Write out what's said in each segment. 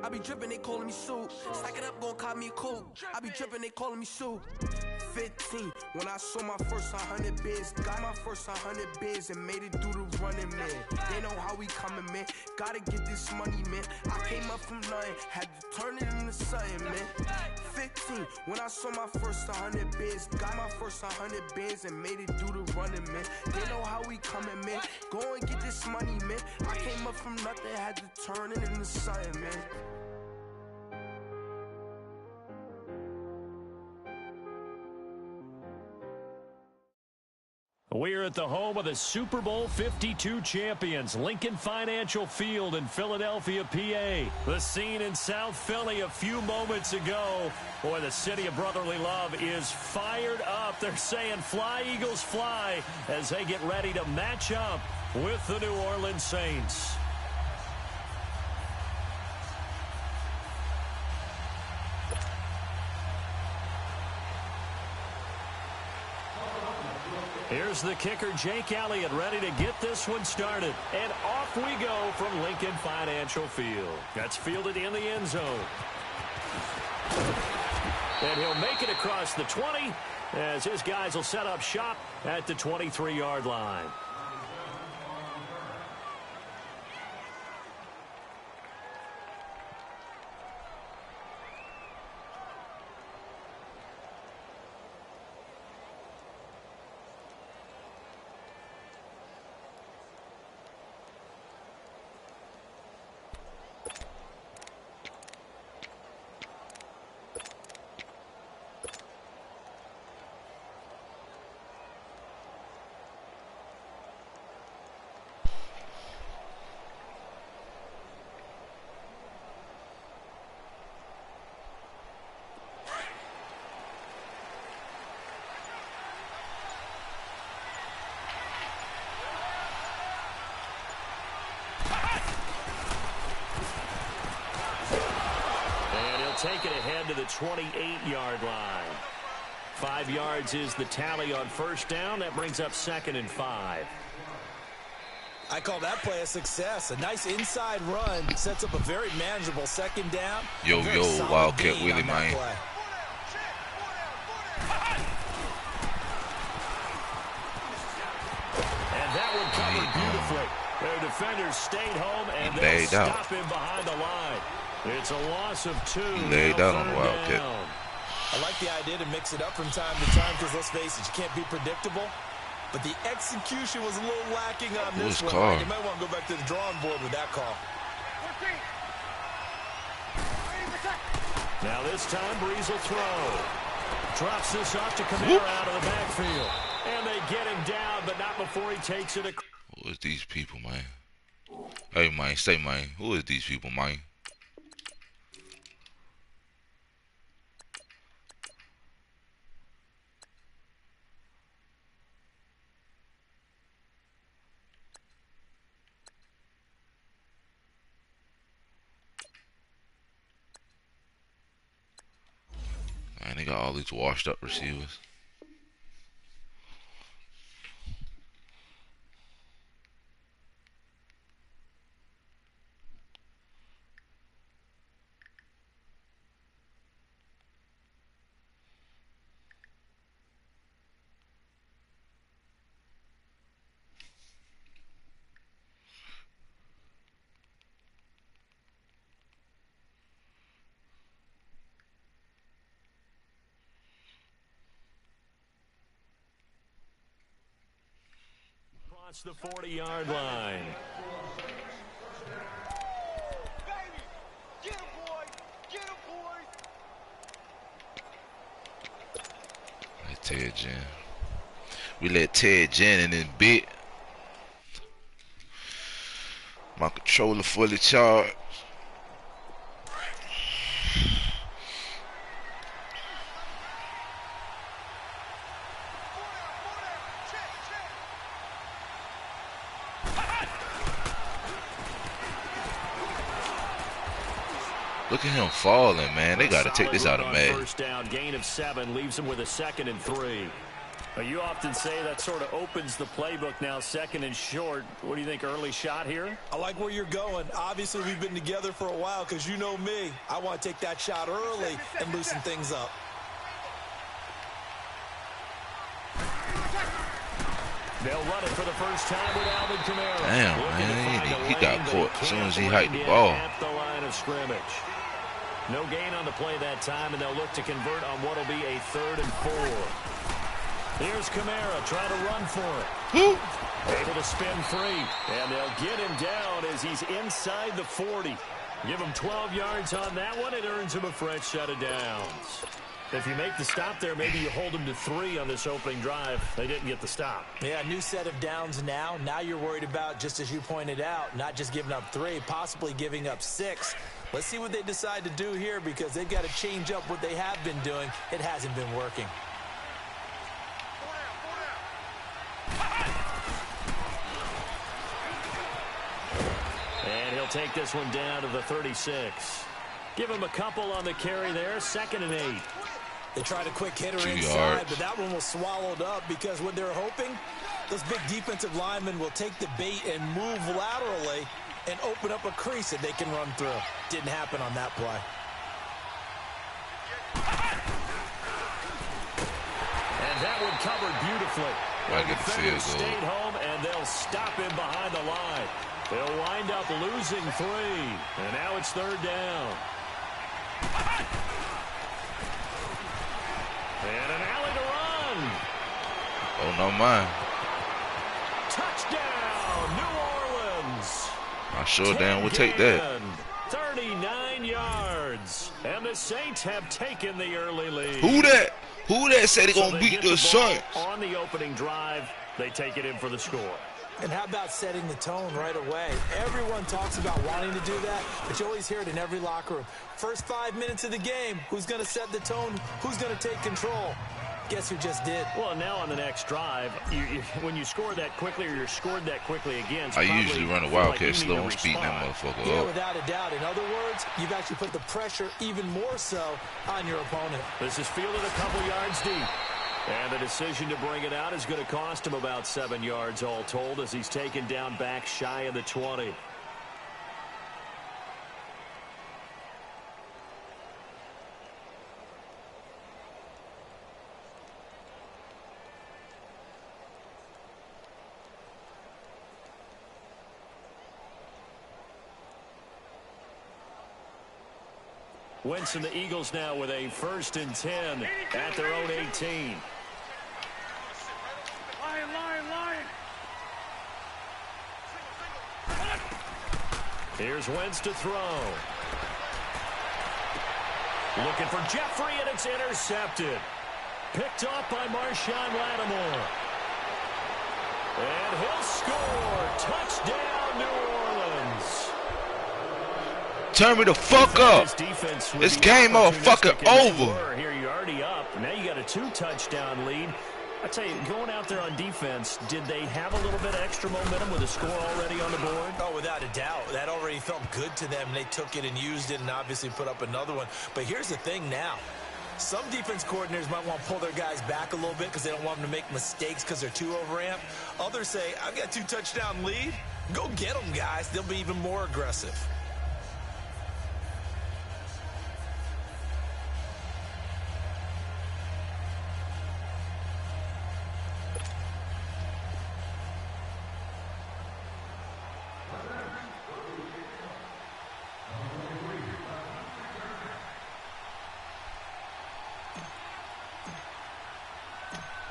I be dripping, they calling me soup. Stack it up, gon' call me a coupe. I be dripping, they calling me soup. 15, when I saw my first 100 bids. Got my first 100 bids and made it through the running, man. They know how we coming, man. Gotta get this money, man. I came up from nothing, had to turn it into something, man. 15, when I saw my first 100 bids. Got my first 100 bids and made it through the running, man. They know how we coming, man. Go and get this money, man. I came up from nothing, had to turn it into something, man. We're at the home of the Super Bowl 52 champions, Lincoln Financial Field in Philadelphia, PA. The scene in South Philly a few moments ago. Boy, the city of brotherly love is fired up. They're saying, "Fly, Eagles, fly," as they get ready to match up with the New Orleans Saints. Here's the kicker, Jake Elliott, ready to get this one started. And off we go from Lincoln Financial Field. That's fielded in the end zone. And he'll make it across the 20 as his guys will set up shop at the 23-yard line. Take it ahead to the 28-yard line. 5 yards is the tally on first down. That brings up 2nd and 5. I call that play a success. A nice inside run sets up a very manageable 2nd down. Yo, WildCatWillie, man. And that one covered beautifully. Their defenders stayed home, and they stop him behind the line. It's a loss of 2. Laid out on the Wildcat. I like the idea to mix it up from time to time because, let's face it, you can't be predictable. But the execution was a little lacking on this one. Right? You might want to go back to the drawing board with that call. Now this time, Breeze will throw. Drops this off to Kamara out of the backfield. And they get him down, but not before he takes it. Who is these people, man? Hey, man, say, man. Who is these people, man? Man, they got all these washed up receivers. Across the 40-yard line. Get him, boy! Get him, boy! Let Ted Jen. We let Ted Jen in this bit. My controller fully charged. Look at him falling, man. They got to take this out of Madden. First down, gain of 7, leaves him with a 2nd and 3. Well, you often say that sort of opens the playbook now, 2nd and short. What do you think, early shot here? I like where you're going. Obviously, we've been together for a while because you know me. I want to take that shot early and loosen things up. They'll run it for the first time with Alvin Kamara. Damn, man, he got caught as soon as he hiked the ball. At the line of scrimmage. No gain on the play that time, and they'll look to convert on what will be a 3rd and 4. Here's Kamara trying to run for it. Able to spin free, and they'll get him down as he's inside the 40. Give him 12 yards on that one. It earns him a fresh set of downs. If you make the stop there, maybe you hold them to 3 on this opening drive. They didn't get the stop. Yeah, new set of downs now. Now you're worried about, just as you pointed out, not just giving up 3, possibly giving up 6. Let's see what they decide to do here because they've got to change up what they have been doing. It hasn't been working. And he'll take this one down to the 36. Give him a couple on the carry there. 2nd and 8. They tried a quick hitter 2 inside, yards. but that one was swallowed up because what they're hoping, those big defensive linemen will take the bait and move laterally and open up a crease that they can run through. Didn't happen on that play. And that one covered beautifully. I get the field goal. Stayed home, and they'll stop him behind the line. They'll wind up losing 3, and now it's 3rd down. And an alley to run. Oh, no, mine. Touchdown, New Orleans. I sure damn will take that. 39 yards. And the Saints have taken the early lead. Who that? Who that said they So gonna they beat get the Saints? On the opening drive, they take it in for the score. And how about setting the tone right away? Everyone talks about wanting to do that, but you always hear it in every locker room. First 5 minutes of the game, who's going to set the tone? Who's going to take control? Guess who just did? Well, now on the next drive, when you score that quickly or you're scored that quickly again, I usually run a Wildcat slow and speed that motherfucker Yeah, up. without a doubt. In other words, you've actually put the pressure even more so on your opponent. This is fielded a couple yards deep. And the decision to bring it out is going to cost him about 7 yards all told as he's taken down back shy of the 20. Wentz and the Eagles now with a 1st and 10 at their own 18. Here's Wentz to throw. Looking for Jeffrey, and it's intercepted. Picked off by Marshawn Lattimore. And he'll score. Touchdown, New Orleans. Turn me the fuck up. This game motherfucking over. Here you're already up. Now you got a 2-touchdown lead. I tell you, going out there on defense, did they have a little bit of extra momentum with a score already on the board? Oh, without a doubt. That already felt good to them. They took it and used it and obviously put up another one. But here's the thing now. Some defense coordinators might want to pull their guys back a little bit because they don't want them to make mistakes because they're too overamped. Others say, I've got a 2-touchdown lead. Go get them, guys. They'll be even more aggressive.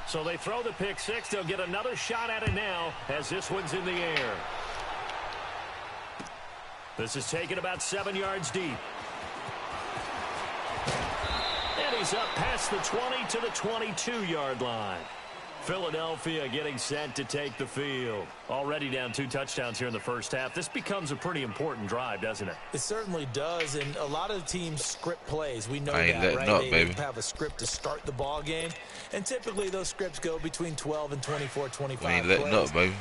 So they throw the pick six. They'll get another shot at it now as this one's in the air. This is taken about 7 yards deep. And he's up past the 20 to the 22-yard line. Philadelphia getting set to take the field. Already down 2 touchdowns here in the first half. This becomes a pretty important drive, doesn't it? It certainly does, and a lot of teams script plays. We know I ain't that, letting right? up, baby. They have a script to start the ball game, and typically those scripts go between 12 and 24, 25 I ain't letting plays. up, baby.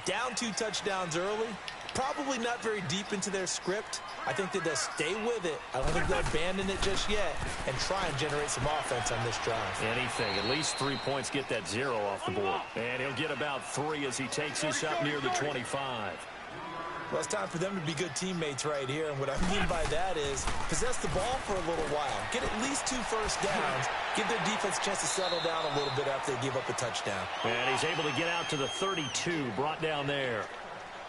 Down 2 touchdowns early, probably not very deep into their script. I think that they'll stay with it. I don't think they'll abandon it just yet and try and generate some offense on this drive. Anything. At least 3 points get that 0 off the board. And he'll get about 3 as he takes this up near the 25. Well, it's time for them to be good teammates right here, and what I mean by that is possess the ball for a little while. Get at least 2 first downs. Give their defense a chance to settle down a little bit after they give up a touchdown. And he's able to get out to the 32, brought down there.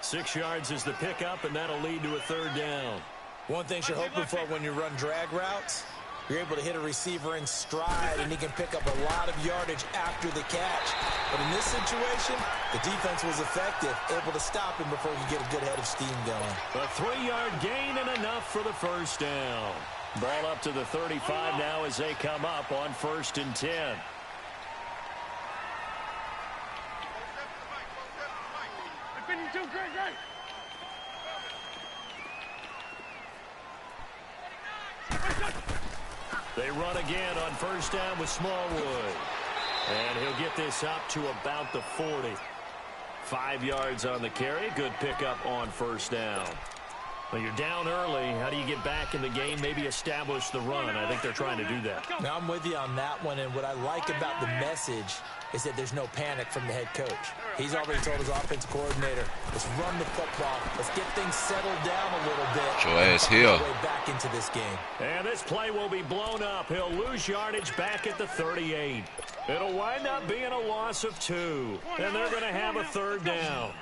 6 yards is the pickup, and that'll lead to a 3rd down. One thing you're hoping for when you run drag routes, you're able to hit a receiver in stride, and he can pick up a lot of yardage after the catch. But in this situation, the defense was effective, able to stop him before he could get a good head of steam going. A 3-yard gain and enough for the 1st down. Ball up to the 35 now as they come up on 1st and 10. They run again on 1st down with Smallwood. And he'll get this up to about the 40. 5 yards on the carry. Good pickup on 1st down. Well, you're down early. How do you get back in the game? Maybe establish the run. I think they're trying to do that. Now, I'm with you on that one, and what I like about the message is that there's no panic from the head coach. He's already told his offensive coordinator, let's run the football. Let's get things settled down a little bit. Your ass here. Way back into this game. And this play will be blown up. He'll lose yardage back at the 38. It'll wind up being a loss of 2. And they're going to have a 3rd down.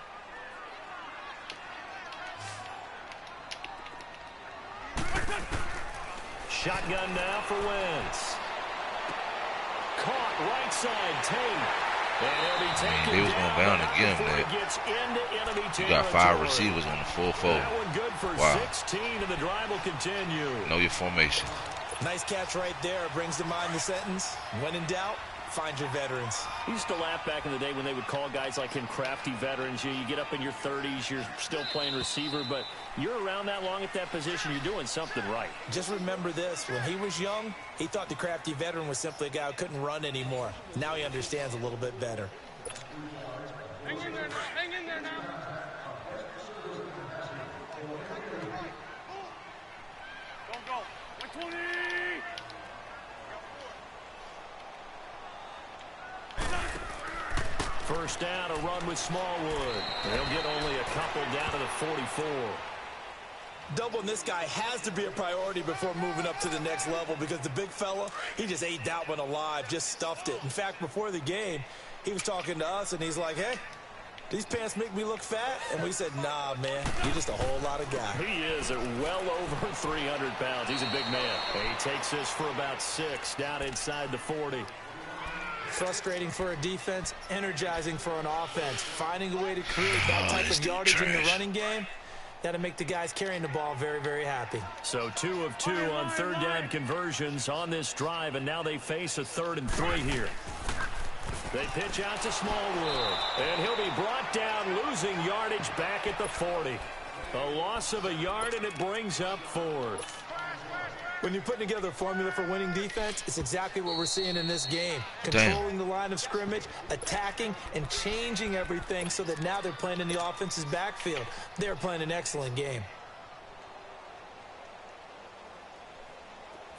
Shotgun now for Wentz. Caught right side, Tate. And he'll be taken they was going to bound again, man. You got 5 receivers on the full fold. That one good for 16, and the drive will continue. Know your formation. Nice catch right there. Brings to mind the sentence, when in doubt, find your veterans. We used to laugh back in the day when they would call guys like him crafty veterans. You get up in your 30s, you're still playing receiver, but you're around that long at that position, you're doing something right. Just remember this, when he was young, he thought the crafty veteran was simply a guy who couldn't run anymore. Now he understands a little bit better. Hang in there now, hang in there now. Don't go. 120. 1st down, a run with Smallwood. They'll get only a couple down to the 44. Doubling this guy has to be a priority before moving up to the next level because the big fella, he just ate that one alive, just stuffed it. In fact, before the game, he was talking to us, and he's like, hey, these pants make me look fat? And we said, nah, man, you're just a whole lot of guy. He is at well over 300 pounds. He's a big man. He takes this for about 6 down inside the 40. Frustrating for a defense, energizing for an offense. Finding a way to create that type of yardage in the running game, that'll make the guys carrying the ball very, very happy. So 2 of 2 on 3rd down conversions on this drive, and now they face a 3rd and 3 here. They pitch out to Smallwood, and he'll be brought down, losing yardage back at the 40. A loss of a yard, and it brings up 4th. When you're putting together a formula for winning defense, it's exactly what we're seeing in this game. Controlling the line of scrimmage, attacking, and changing everything so that now they're playing in the offense's backfield. They're playing an excellent game.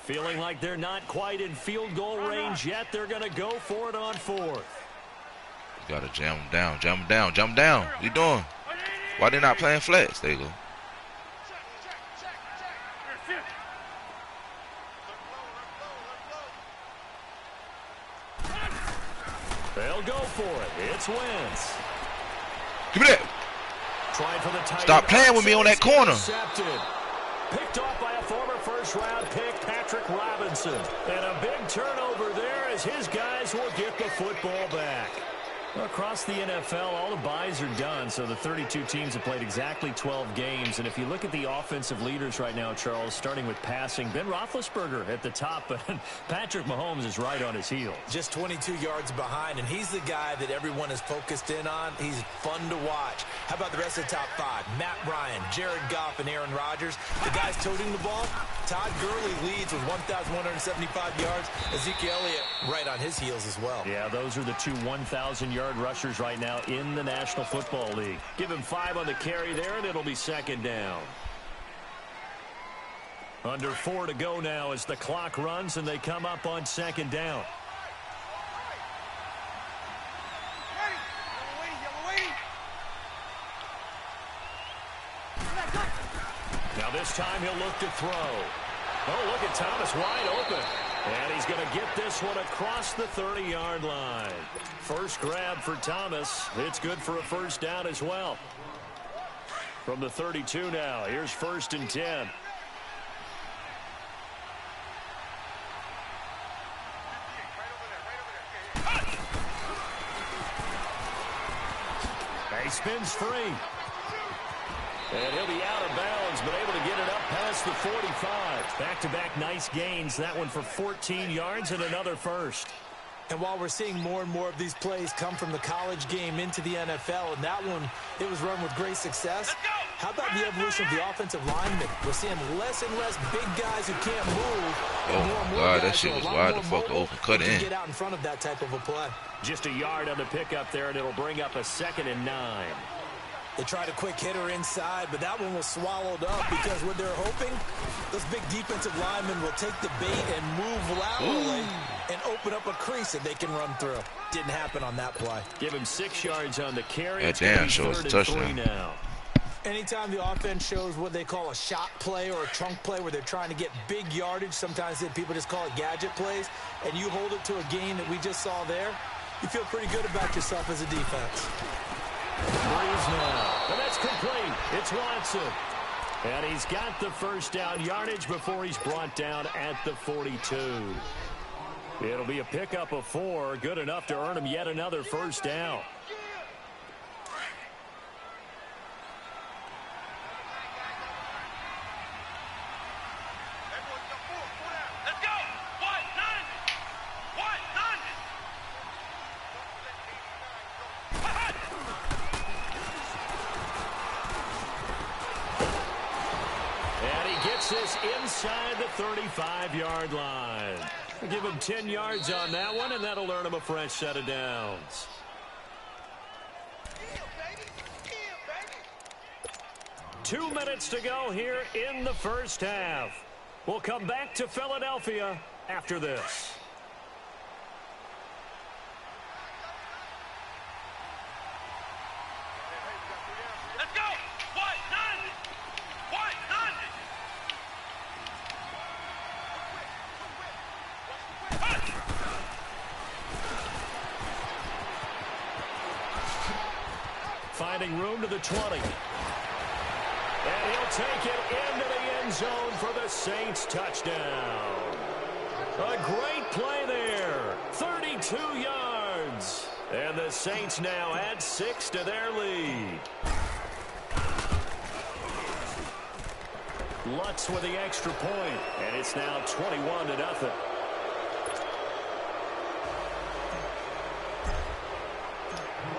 Feeling like they're not quite in field goal range yet. They're going to go for it on 4th. You got to jam them down, jam them down, jam them down. What you doing? Why they not playing flats? There you go. They'll go for it. It's Wentz. Give me that. Trying for the tight Stop playing with me on that corner. Intercepted. Picked off by a former first-round pick, Patrick Robinson. And a big turnover there as his guys will get the football back. Well, across the NFL, all the byes are done, so the 32 teams have played exactly 12 games. And if you look at the offensive leaders right now, Charles, starting with passing, Ben Roethlisberger at the top, but Patrick Mahomes is right on his heels. Just 22 yards behind, and he's the guy that everyone is focused in on. He's fun to watch. How about the rest of the top 5? Matt Ryan, Jared Goff, and Aaron Rodgers. The guys toting the ball, Todd Gurley leads with 1,175 yards. Ezekiel Elliott right on his heels as well. Yeah, those are the two 1,000-yard rushers right now in the National Football League. Give him 5 on the carry there, and it'll be second down. Under 4 to go now as the clock runs, and they come up on second down. Now this time he'll look to throw. Oh, look at Thomas wide open. And he's going to get this one across the 30-yard line. First grab for Thomas. It's good for a first down as well. From the 32 now, here's 1st and 10. He spins free. And he'll be out of bounds, but able to get it up past the 45. Back-to-back nice gains. That one for 14 yards and another first. And while we're seeing more and more of these plays come from the college game into the NFL, and that one, it was run with great success. How about the evolution of the offensive linemen? We're seeing less and less big guys who can't move. Oh, my God, that shit was wide the fuck open. Cut in. Get out in front of that type of a play. Just a yard on the pickup there, and it'll bring up a 2nd and 9. They tried a quick hitter inside, but that one was swallowed up because what they're hoping, those big defensive linemen will take the bait and move laterally and open up a crease that they can run through. Didn't happen on that play. Give him 6 yards on the carry. That damn shows a touchdown. Now. Anytime the offense shows what they call a shot play or a chunk play where they're trying to get big yardage, sometimes people just call it gadget plays, and you hold it to a gain that we just saw there, you feel pretty good about yourself as a defense. Breeze now, and that's complete. It's Watson. And he's got the first down yardage before he's brought down at the 42. It'll be a pickup of 4, good enough to earn him yet another first down. This inside the 35-yard line. Give him 10 yards on that one, and that'll earn him a fresh set of downs. Two minutes to go here in the first half. We'll come back to Philadelphia after this. Finding room to the 20. And he'll take it into the end zone for the Saints touchdown. A great play there. 32 yards. And the Saints now add 6 to their lead. Lutz with the extra point, and it's now 21-0.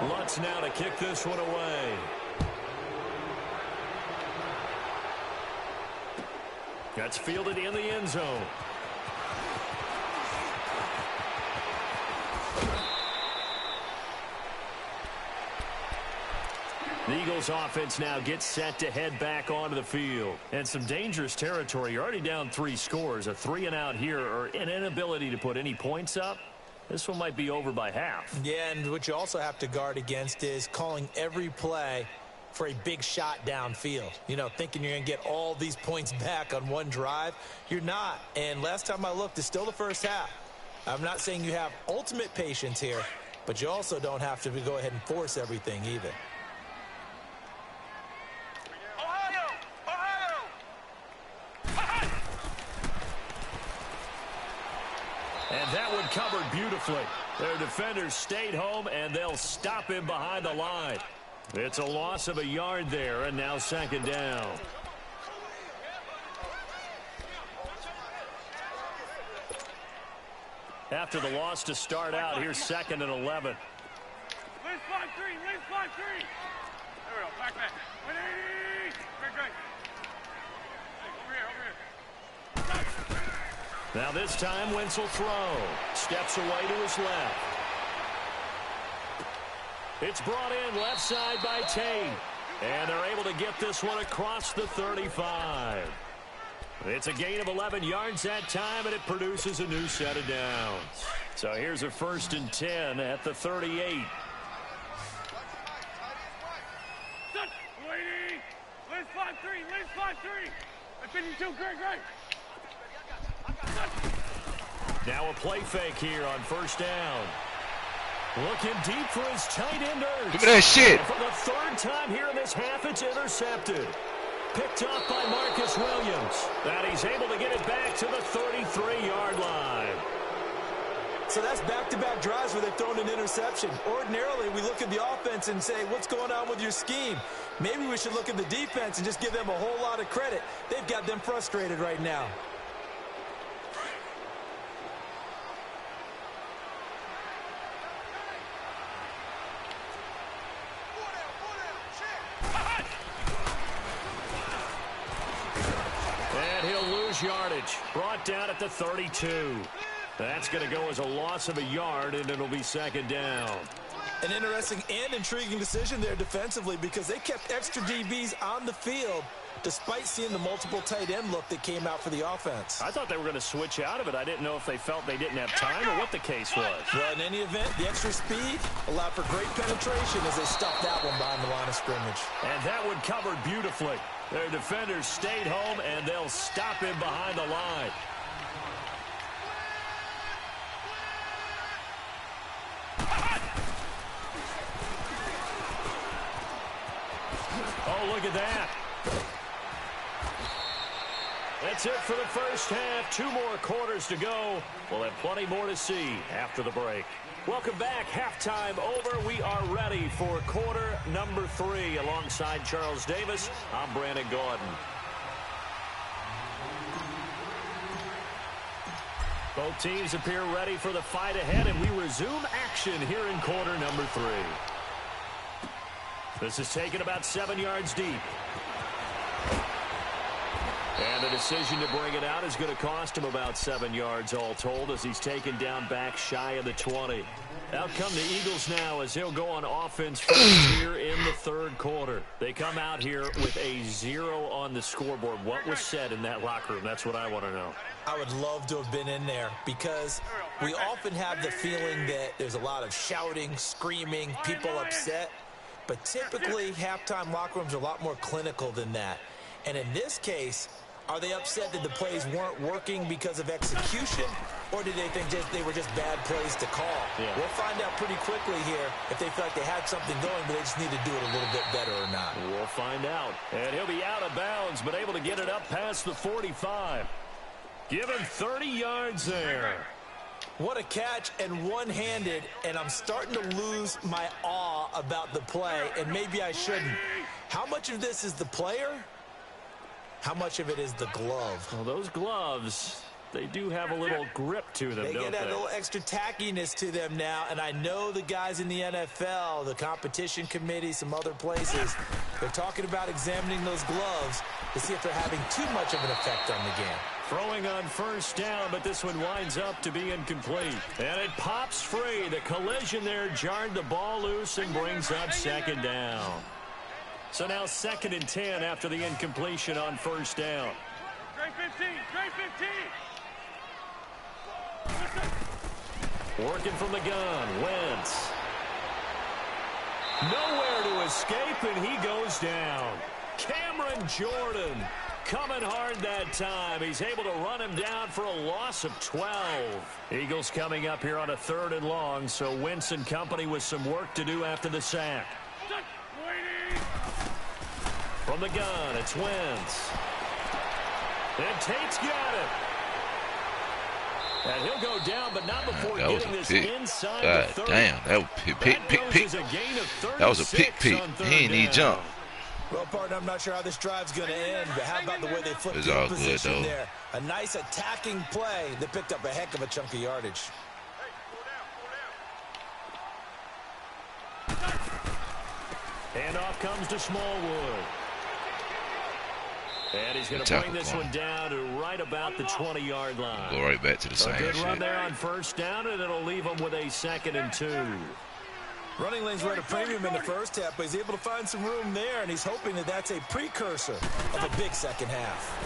Lutz now to kick this one away. That's fielded in the end zone. The Eagles offense now gets set to head back onto the field. And some dangerous territory. You're already down 3 scores. A 3-and-out here, or an inability to put any points up. This one might be over by half. Yeah, and what you also have to guard against is calling every play for a big shot downfield. You know, thinking you're going to get all these points back on one drive. You're not. And last time I looked, it's still the first half. I'm not saying you have ultimate patience here, but you also don't have to go ahead and force everything either. And that one covered beautifully. Their defenders stayed home, and they'll stop him behind the line. It's a loss of a yard there, and now 2nd down. After the loss to start out, here's 2nd and 11. Lane slide 3, lane slide 3. There we go, back. Great. Over here. Now this time Wentz will throw. Steps away to his left. It's brought in left side by Tate. And they're able to get this one across the 35. It's a gain of 11 yards that time, and it produces a new set of downs. So here's a 1st and 10 at the 38. Lady! Liz 5-3! Liz 5-3! I 52, great! Now a play fake here on 1st down. Looking deep for his tight end. Give me that shit. And for the 3rd time here in this half, it's intercepted. Picked up by Marcus Williams. And he's able to get it back to the 33-yard line. So that's back-to-back drives where they've thrown an interception. Ordinarily, we look at the offense and say, what's going on with your scheme? Maybe we should look at the defense and just give them a whole lot of credit. They've got them frustrated right now. And he'll lose yardage. Brought down at the 32. That's going to go as a loss of a yard, and it'll be 2nd down. An interesting and intriguing decision there defensively because they kept extra DBs on the field despite seeing the multiple tight end look that came out for the offense. I thought they were going to switch out of it. I didn't know if they felt they didn't have time or what the case was. Well, in any event, the extra speed allowed for great penetration as they stuffed that one behind the line of scrimmage. And that one covered beautifully. Their defenders stayed home, and they'll stop him behind the line. Oh, look at that. That's it for the 1st half. 2 more quarters to go. We'll have plenty more to see after the break. Welcome back. Halftime over. We are ready for quarter number 3. Alongside Charles Davis, I'm Brandon Gordon. Both teams appear ready for the fight ahead, and we resume action here in quarter number 3. This is taken about 7 yards deep. And the decision to bring it out is going to cost him about 7 yards all told as he's taken down back shy of the 20. Out come the Eagles now as they'll go on offense first here in the 3rd quarter. They come out here with a 0 on the scoreboard. What was said in that locker room? That's what I want to know. I would love to have been in there because we often have the feeling that there's a lot of shouting, screaming, people upset. But typically, halftime locker rooms are a lot more clinical than that. And in this case, are they upset that the plays weren't working because of execution, or did they think they were just bad plays to call? Yeah. We'll find out pretty quickly here if they feel like they had something going, but they just need to do it a little bit better or not. We'll find out. And he'll be out of bounds, but able to get it up past the 45. Given 30 yards there. What a catch, and one-handed, and I'm starting to lose my awe about the play, and maybe I shouldn't. How much of this is the player? How much of it is the glove? Well, those gloves, they do have a little grip to them, They don't get that they? little extra tackiness to them now, and I know the guys in the NFL, the competition committee, some other places, they're talking about examining those gloves to see if they're having too much of an effect on the game. Throwing on 1st down, but this one winds up to be incomplete. And it pops free. The collision there jarred the ball loose and brings up 2nd down. So now 2nd and 10 after the incompletion on 1st down. Straight 15, straight 15. Working from the gun, Wentz. Nowhere to escape, and he goes down. Cameron Jordan coming hard that time. He's able to run him down for a loss of 12. Eagles coming up here on a 3rd and long, so Wentz and company with some work to do after the sack. From the gun, it's Wentz. And Tate's got it. And he'll go down, but not before getting this inside the 30. Damn, that was pick. That was a pick. He ain't need jump. Well, partner, I'm not sure how this drive's going to end, but how about the way they flipped It's the all good, position though. there? A nice attacking play that picked up a heck of a chunk of yardage. Handoff comes to Smallwood. And he's going to bring this one down to right about the 20-yard line. Go right back to the same shit. A good run shit. there on first down, and it'll leave him with a 2nd and 2. Running lanes were at a premium in the first half, but he's able to find some room there, and he's hoping that that's a precursor of a big second half.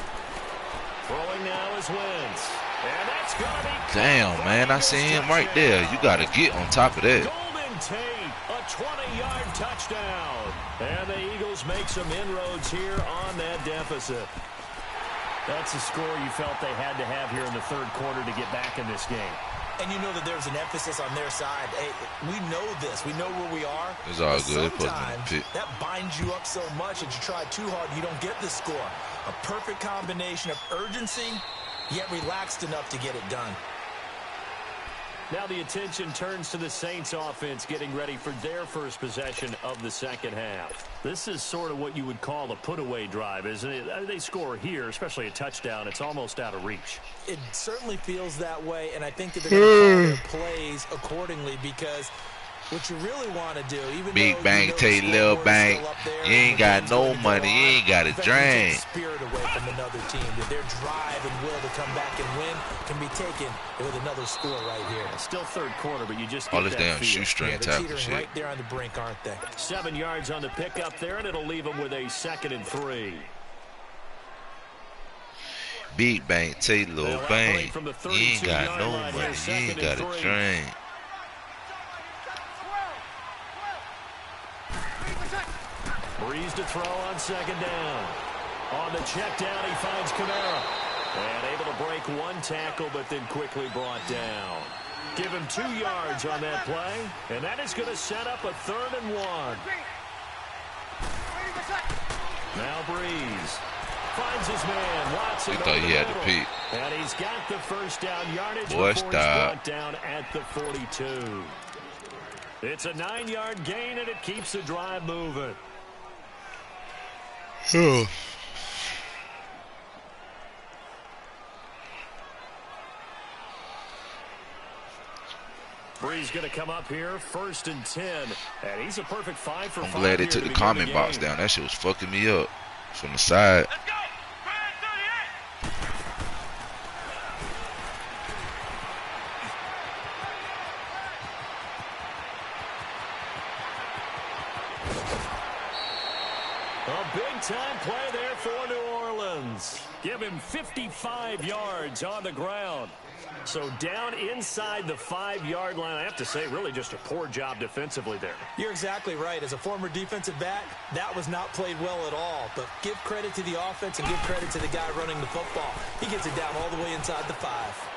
Throwing now is Wentz. And that's going to be... Damn, man, I see him right there. You got to get on top of that. Golden Tate, a 20-yard touchdown. And the Eagles make some inroads here on that deficit. That's the score you felt they had to have here in the third quarter to get back in this game. And you know that there's an emphasis on their side. Hey, we know this. We know where we are. It's all good. Sometimes that binds you up so much that you try too hard and you don't get the score. A perfect combination of urgency, yet relaxed enough to get it done. Now the attention turns to the Saints offense getting ready for their first possession of the second half. This is sort of what you would call a put-away drive, isn't it? They score here, especially a touchdown. It's almost out of reach. It certainly feels that way, and I think that they're going to call their plays accordingly because what you really want to do, even big bang, take little bang. You ain't got no money. You ain't got a drain. Spirit away from another team. That their drive and will to come back and win can be taken with another score right here. Still third quarter, but you just all get this that damn shoestring tackle shit. Right there on the brink, aren't they? 7 yards on the pickup there, and it'll leave them with a 2nd and 3. Big bang, take little bang. You ain't got no money. You ain't got a drain. Breeze to throw on 2nd down. On the check down, he finds Kamara. And able to break one tackle, but then quickly brought down. Give him 2 yards on that play, and that is going to set up a 3rd and 1. Now Breeze finds his man. Watson. He thought he had to peek. And he's got the first down yardage Boy, before he's brought down at the 42. It's a 9-yard gain, and it keeps the drive moving. Breeze going to come up here, 1st and 10, and he's a perfect 5 for 5. I'm glad they took the comment box down. That shit was fucking me up from the side. Let's go. A big-time play there for New Orleans. Give him 55 yards on the ground. So down inside the 5-yard line. I have to say, really just a poor job defensively there. You're exactly right. As a former defensive back, that was not played well at all. But give credit to the offense and give credit to the guy running the football. He gets it down all the way inside the 5.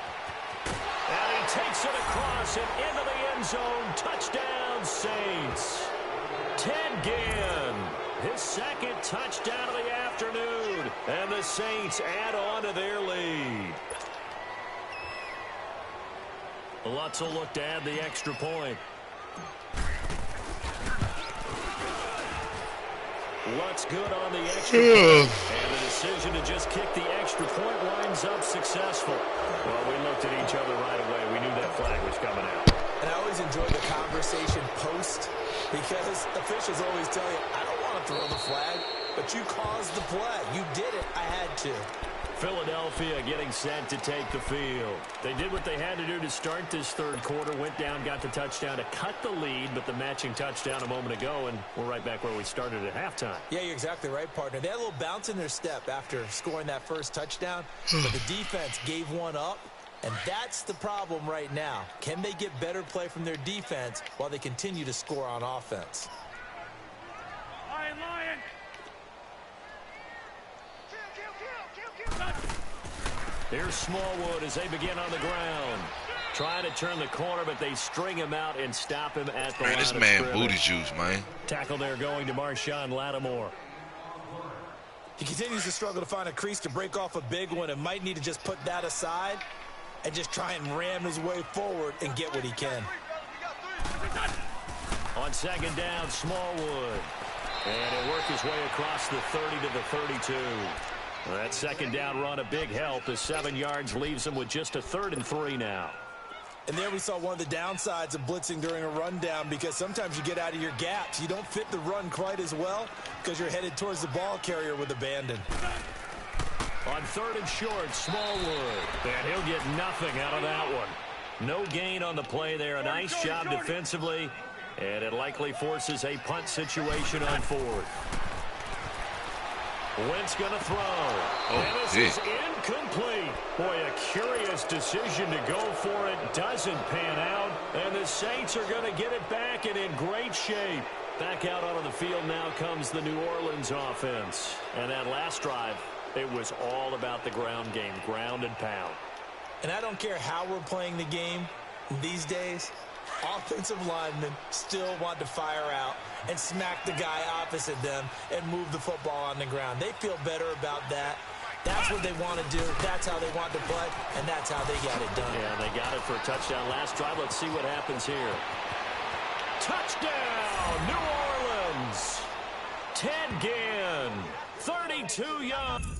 And he takes it across and into the end zone. Touchdown, Saints. Ted Ginn, his 2nd touchdown of the afternoon. And the Saints add on to their lead. Lutz will look to add the extra point. Lutz good on the extra point. And the decision to just kick the extra point winds up successful. Well, we looked at each other right away. We knew that flag was coming out. And I always enjoy the conversation post because officials always tell you, I don't want to throw the flag, but you caused the play. You did it. I had to. Philadelphia getting set to take the field. They did what they had to do to start this third quarter. Went down, got the touchdown to cut the lead, but the matching touchdown a moment ago, and we're right back where we started at halftime. Yeah, you're exactly right, partner. They had a little bounce in their step after scoring that first touchdown, but the defense gave one up, and that's the problem right now. Can they get better play from their defense while they continue to score on offense? Lion. Here's Smallwood as they begin on the ground. Trying to turn the corner, but they string him out and stop him at the line of scrimmage. Man, this man booty juice, man. Tackle there going to Marshawn Lattimore. He continues to struggle to find a crease to break off a big one and might need to just put that aside and just try and ram his way forward and get what he can. On 2nd down, Smallwood. And he'll work his way across the 30 to the 32. Well, that 2nd down run a big help as 7 yards leaves him with just a 3rd and 3 now. And there we saw one of the downsides of blitzing during a rundown because sometimes you get out of your gaps. You don't fit the run quite as well because you're headed towards the ball carrier with abandon. On 3rd and short, Smallwood. And he'll get nothing out of that one. No gain on the play there. A nice job defensively. And it likely forces a punt situation on 4th. Wentz going to throw. And this is incomplete. Boy, a curious decision to go for it. Doesn't pan out. And the Saints are going to get it back and in great shape. Back out onto the field now comes the New Orleans offense. And that last drive, it was all about the ground game, ground and pound. And I don't care how we're playing the game these days, offensive linemen still want to fire out and smack the guy opposite them and move the football on the ground. They feel better about that. That's what they want to do. That's how they want to play, and that's how they got it done. Yeah, they got it for a touchdown last drive. Let's see what happens here. Touchdown, New Orleans. Ted Ginn, 32 yards.